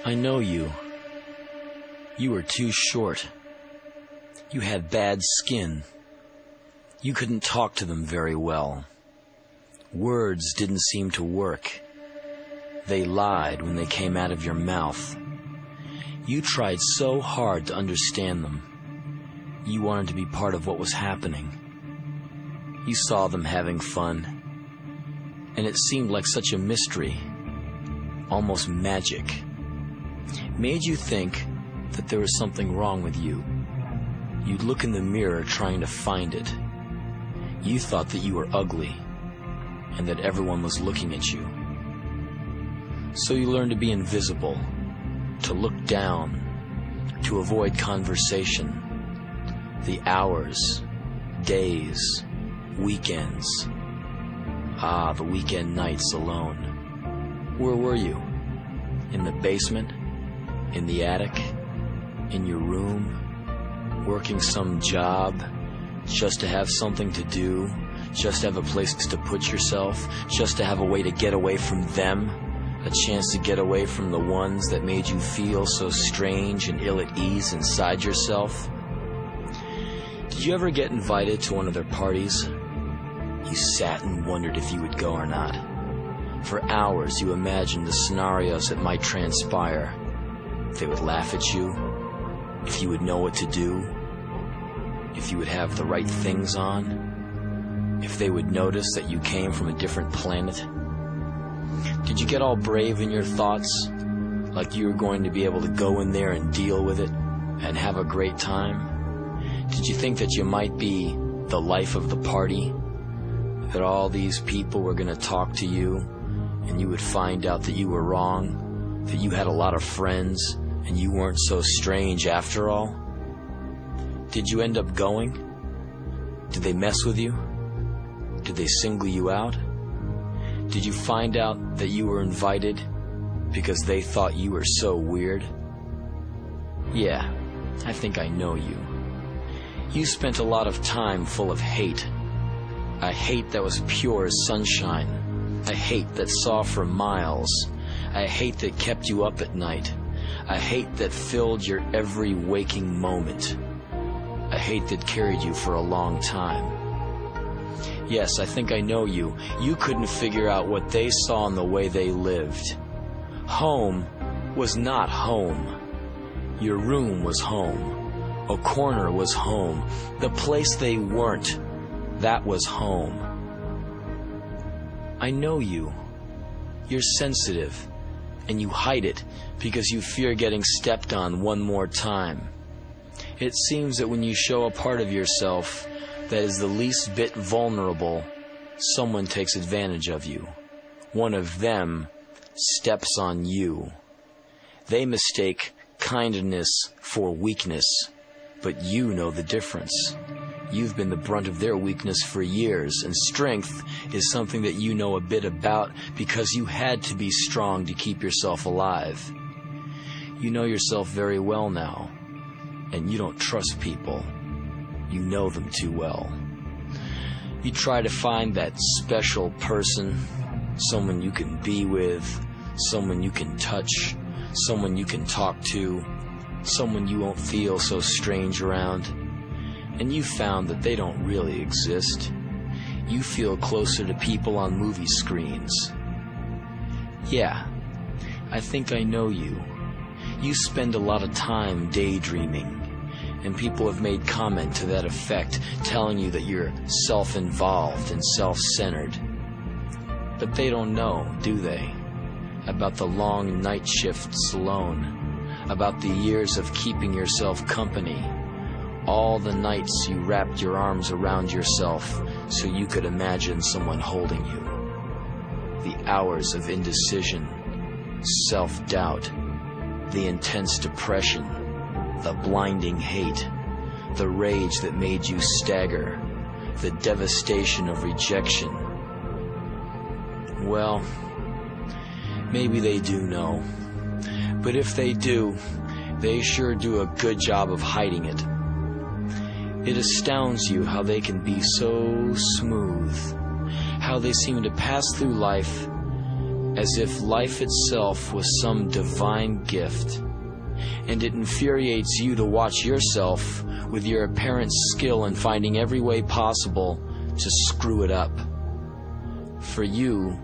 I know you. You were too short. You had bad skin. You couldn't talk to them very well. Words didn't seem to work. They lied when they came out of your mouth. You tried so hard to understand them. You wanted to be part of what was happening. You saw them having fun, and it seemed like such a mystery, almost magic. It made you think that there was something wrong with you. You'd look in the mirror trying to find it. You thought that you were ugly, and that everyone was looking at you. So you learned to be invisible, to look down, to avoid conversation. The hours, days, weekends. Ah, the weekend nights alone. Where were you? In the basement? In the attic? In your room? Working some job? Just to have something to do? Just to have a place to put yourself? Just to have a way to get away from them? A chance to get away from the ones that made you feel so strange and ill at ease inside yourself? Did you ever get invited to one of their parties? You sat and wondered if you would go or not. For hours you imagined the scenarios that might transpire. If they would laugh at you, if you would know what to do, if you would have the right things on, if they would notice that you came from a different planet. Did you get all brave in your thoughts, like you were going to be able to go in there and deal with it and have a great time? Did you think that you might be the life of the party, that all these people were going to talk to you and you would find out that you were wrong, that you had a lot of friends and you weren't so strange after all? Did you end up going? Did they mess with you? Did they single you out? Did you find out that you were invited because they thought you were so weird? Yeah, I think I know you. You spent a lot of time full of hate. A hate that was pure as sunshine. A hate that saw for miles. A hate that kept you up at night. A hate that filled your every waking moment. A hate that carried you for a long time. Yes, I think I know you. You couldn't figure out what they saw in the way they lived. Home was not home. Your room was home. A corner was home. The place they weren't, that was home. I know you. You're sensitive, and you hide it because you fear getting stepped on one more time. It seems that when you show a part of yourself that is the least bit vulnerable, someone takes advantage of you. One of them steps on you. They mistake kindness for weakness, but you know the difference. You've been the brunt of their weakness for years, and strength is something that you know a bit about because you had to be strong to keep yourself alive. You know yourself very well now, and you don't trust people. You know them too well. You try to find that special person, someone you can be with, someone you can touch, someone you can talk to, someone you won't feel so strange around. And you found that they don't really exist. You feel closer to people on movie screens. Yeah, I think I know you. You spend a lot of time daydreaming, and people have made comment to that effect, telling you that you're self-involved and self-centered. But they don't know, do they? About the long night shifts alone, about the years of keeping yourself company, all the nights you wrapped your arms around yourself so you could imagine someone holding you, the hours of indecision, self-doubt, the intense depression, the blinding hate, the rage that made you stagger, the devastation of rejection. Well, maybe they do know. But if they do, they sure do a good job of hiding it. It astounds you how they can be so smooth, how they seem to pass through life as if life itself was some divine gift, and it infuriates you to watch yourself with your apparent skill in finding every way possible to screw it up. For you,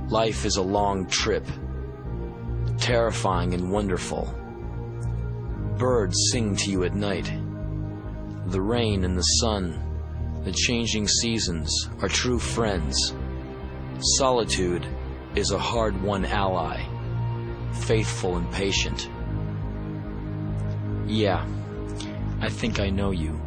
life is a long trip, terrifying and wonderful. Birds sing to you at night. The rain and the sun, the changing seasons are true friends. Solitude is a hard-won ally, faithful and patient. Yeah, I think I know you.